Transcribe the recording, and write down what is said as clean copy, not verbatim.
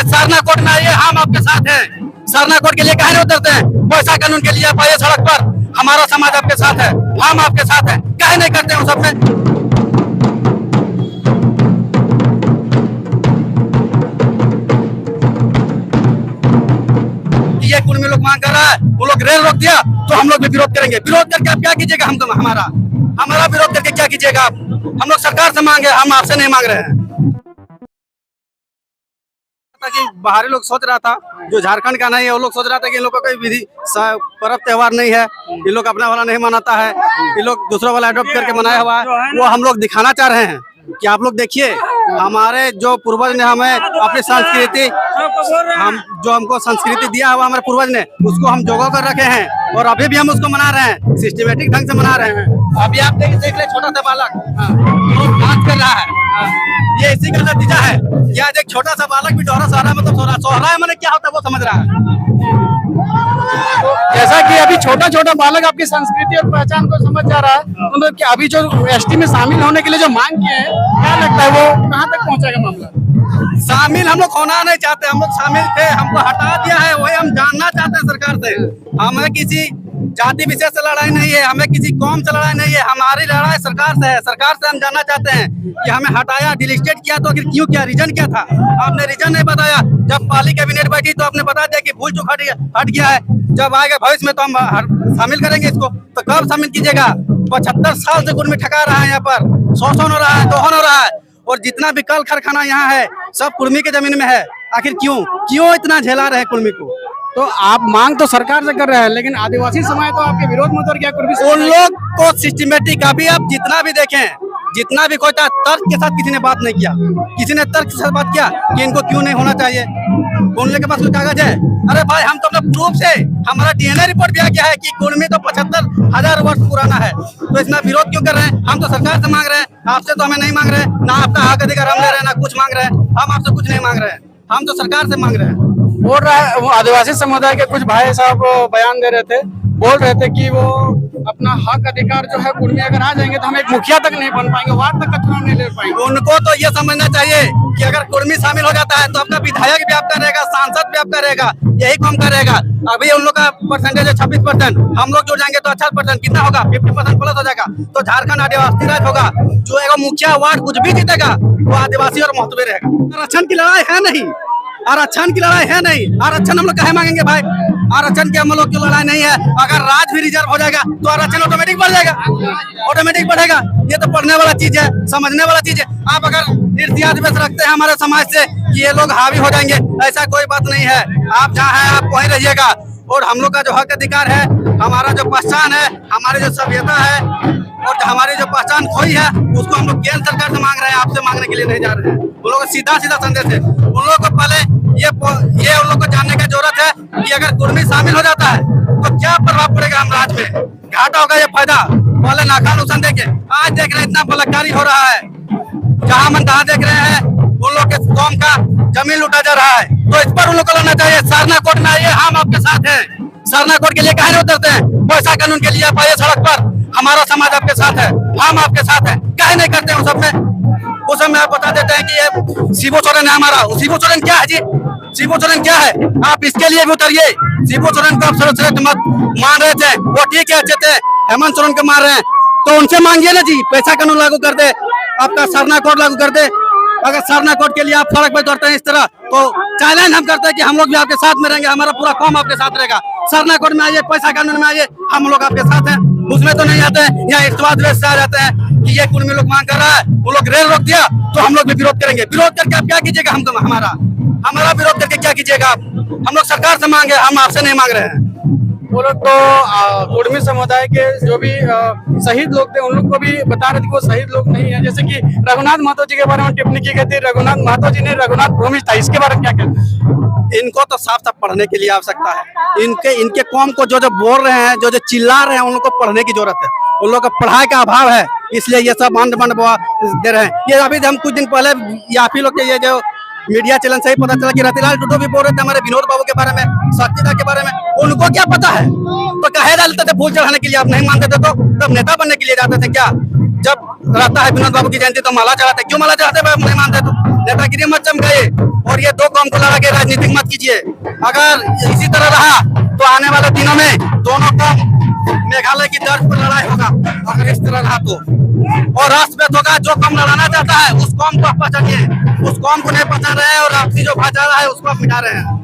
Sarna court में आइए, हम आपके साथ हैं। सरना कोर्ट के लिए काहे नहीं उतरते हैं? पैसा कानून के लिए आप आइए सड़क पर, हमारा समाज आपके साथ है, हम आपके साथ हैं। काहे नहीं करते हैं सब में? ये कुर्मी लोग मांग कर रहा है, वो लोग रेल रोक दिया तो हम लोग भी विरोध करेंगे। विरोध करके आप क्या कीजिएगा? हम तो हमारा विरोध करके क्या कीजिएगा आप? हम लोग सरकार से मांगे, हम आपसे नहीं मांग रहे हैं। कि बाहरी लोग सोच रहा था, जो झारखंड का नहीं है, वो लोग सोच रहा था कि इन लोगों का कोई विधि पर्व त्योहार नहीं है, ये लोग अपना वाला नहीं मनाता है, ये लोग दूसरा वाला अडॉप्ट करके मनाया हुआ है। वो हम लोग दिखाना चाह रहे हैं कि आप लोग देखिए, हमारे जो पूर्वज ने हमें अपनी संस्कृति, हम जो हमको संस्कृति दिया हुआ हमारे पूर्वज ने, उसको हम जोगा कर रखे हैं और अभी भी हम उसको मना रहे हैं, सिस्टमेटिक ढंग से मना रहे हैं। अभी आप देख ले, छोटा सा बालक डांस कर रहा है, ये इसी का नतीजा है। या एक छोटा सा बालक भी डोरा सह रहा है, मतलब सोहरा है, मैंने क्या होता है वो समझ रहा है। जैसा कि अभी छोटा छोटा बालक आपकी संस्कृति और पहचान को समझ जा रहा है, मतलब कि अभी जो एसटी में शामिल होने के लिए जो मांग किए हैं, क्या लगता है वो कहां तक पहुंचेगा मामला? शामिल हम लोग होना नहीं चाहते, हम लोग शामिल थे, हमको हटा दिया है, वही हम जानना चाहते हैं सरकार से। हमें किसी जाति विशेष से लड़ाई नहीं है, हमें किसी कौम से लड़ाई नहीं है, हमारी लड़ाई सरकार से है। सरकार से हम जानना चाहते हैं कि हमें हटाया, डिलिस्टेट किया तो आखिर क्यों किया, रीजन क्या था? आपने रीजन नहीं बताया। जब पहली कैबिनेट बैठी तो आपने बता दिया कि भूल चूक हट गया है, जब आएगा भविष्य में तो हम शामिल करेंगे इसको। तो कब शामिल कीजिएगा? 75 साल से कुर्मी ठका रहा है, यहाँ पर शोषण हो रहा है, दोहन हो रहा है, और जितना भी कल कारखाना यहाँ है सब कुर्मी के जमीन में है। आखिर क्यों इतना झेला रहे कुर्मी को? तो आप मांग तो सरकार से कर रहे हैं, लेकिन आदिवासी समाज तो आपके विरोध में उतर गया कुर्मी उन लोग को सिस्टमेटिक, अभी आप जितना भी देखें, जितना भी कोई था, तर्क के साथ किसी ने बात नहीं किया। किसी ने तर्क के साथ बात किया कि इनको क्यों नहीं होना चाहिए। उन लोगों के पास कोई कागज है? अरे भाई, हम तो अपने प्रूफ से, हमारा डीएनए रिपोर्ट भी आ गया है कि कुर्मी तो 75,000 वर्ष पुराना है। तो इसमें विरोध क्यों कर रहे हैं? हम तो सरकार से मांग रहे हैं, आपसे तो हमें नहीं मांग रहे हैं। ना आपका हक अधिकार हम ले रहे हैं, ना कुछ मांग रहे हैं। हम आपसे कुछ नहीं मांग रहे हैं, हम तो सरकार से मांग रहे हैं। बोल रहा है वो आदिवासी समुदाय के कुछ भाई साहब बयान दे रहे थे, बोल रहे थे कि वो अपना हक अधिकार जो है, कुर्मी अगर आ जाएंगे तो हम एक मुखिया तक नहीं बन पाएंगे, वार्ड तक का चुनाव नहीं ले पाएंगे। उनको तो ये समझना चाहिए कि अगर कुर्मी शामिल हो जाता है तो आपका विधायक भी आपका रहेगा, सांसद भी आपका रहेगा, यही काम करेगा। अभी उन लोग का परसेंटेज है 26%, हम लोग जुड़ जाएंगे तो 80% कितना होगा? 50% प्लस हो जाएगा। तो झारखंड आदिवासी राज होगा। जो एक मुखिया वार्ड कुछ भी जीतेगा वो आदिवासी और महत्व रहेगा। आरक्षण की लड़ाई है नहीं, आरक्षण की लड़ाई है नहीं। आरक्षण हम लोग काहे मांगेंगे भाई? आरक्षण की हम लोग की लड़ाई नहीं है। अगर राज भी रिजर्व हो जाएगा तो आरक्षण ऑटोमेटिक बढ़ जाएगा, ऑटोमेटिक बढ़ेगा। ये तो पढ़ने वाला चीज है, समझने वाला चीज है। आप अगर ईर्ष्या द्वेष रखते हैं हमारे समाज से कि ये लोग हावी हो जाएंगे, ऐसा कोई बात नहीं है। आप जहाँ हैं आप वहीं रहिएगा, और हम लोग का जो हक अधिकार है, हमारा जो पहचान है, हमारी जो सभ्यता है, और हमारी जो पहचान खोई है, उसको हम लोग केंद्र सरकार से मांग रहे हैं, आपसे मांगने के लिए नहीं जा रहे हैं। उन लोगों को सीधा संदेश है, उन लोगों को पहले ये उन लोग को जानने की जरूरत है कि अगर कुर्मी शामिल हो जाता है तो क्या प्रभाव पड़ेगा हम राज्य में, घाटा होगा या फायदा? पहले नाका नुकसान देखे, आज देख रहे हैं इतना बलात्कारी हो रहा है, जहाँ मन तहाँ देख रहे हैं उन लोग के कौम का जमीन लूटा जा रहा है। तो इस पर उन लोग को लड़ना चाहिए। सरना कोर्ट में आइए, हम आपके साथ हैं। सरना कोर्ट के लिए काहे नहीं उतरते हैं? पैसा कानून के लिए आप आइए सड़क पर, हमारा समाज आपके साथ है, हम आपके साथ हैं। काहे नहीं करते हैं? उस समय आप बता देते हैं कि ये शिबू सोरेन है हमारा। शिबू सोरेन क्या है जी? शिबू सोरेन क्या है? आप इसके लिए भी उतरिए। शिबू सोरेन को आप सर्वश्रेष्ठ मत मान रहे थे, वो ठीक है, अच्छे थे। हेमंत सोरेन को मार रहे हैं तो उनसे मांगिए ना जी, पैसा कानून लागू कर दे, आपका सरना कोर्ट लागू कर दे। अगर सरना कोर्ट के लिए आप सड़क पर उतरते हैं इस तरह, तो चैलेंज हम करते हैं कि हम लोग भी आपके साथ में रहेंगे, हमारा पूरा कौम आपके साथ रहेगा। सरना कोर्ट में आइए, पैसा कानून में आइए, हम लोग आपके साथ हैं। उसमें तो नहीं आते हैं, यहाँ ईर्ष्या द्वेष से आ जाते हैं कि ये कुर्मी लोग मांग कर रहा है, वो लोग रेल रोक दिया तो हम लोग भी विरोध करेंगे। विरोध करके आप क्या कीजिएगा? हम तो हमारा विरोध करके क्या कीजिएगा आप? हम लोग सरकार से मांगे, हम आपसे नहीं मांग रहे हैं। वो लोग तो कुर्मी समुदाय के जो भी शहीद लोग थे, उन लोग को भी बता रहे थे कि वो शहीद लोग नहीं है। जैसे कि रघुनाथ महतो जी के बारे में टिप्पणी की गई थी, रघुनाथ महतो जी ने रघुनाथ भूमि था, इसके बारे में क्या कहते हैं? इनको तो साफ साफ पढ़ने के लिए आवश्यकता है। इनके कौम को जो बोल रहे हैं, जो चिल्ला रहे हैं, उन लोग को पढ़ने की जरूरत है। उन लोग का पढ़ाई का अभाव है, इसलिए ये सब बंद दे रहे हैं। ये अभी हम कुछ दिन पहले आप ही लोग के ये जो मीडिया चैनल से ही पता चला कि रतिलाल टुडू भी बोल रहे थे हमारे विनोद बाबू के बारे में, शक्तिदा के बारे में। उनको क्या पता है? तो कहे डालते थे फूल चढ़ाने के लिए, आप नहीं मानते थे तो तब नेता बनने के लिए जाते थे क्या? जब रहता है विनोद बाबू की जयंती तो माला चढ़ाते, क्यों माला चढ़ाते? भाई नहीं मानते तो नेतागिरी मत चमकाइए और ये दो कौम को लड़ा के राजनीति मत कीजिए। अगर इसी तरह रहा तो आने वाले दिनों में दोनों कौम मेघालय की तर्ज पर लड़ाई होगा। अगर इस तरह रहा तो और राष्ट्रभेद होगा। जो कौम लड़ाना चाहता है उस कौम को आप पहचानिए, उस कौम को नहीं पहचान रहे हैं और आपसी जो भाईचारा है उसको आप मिटा रहे हैं।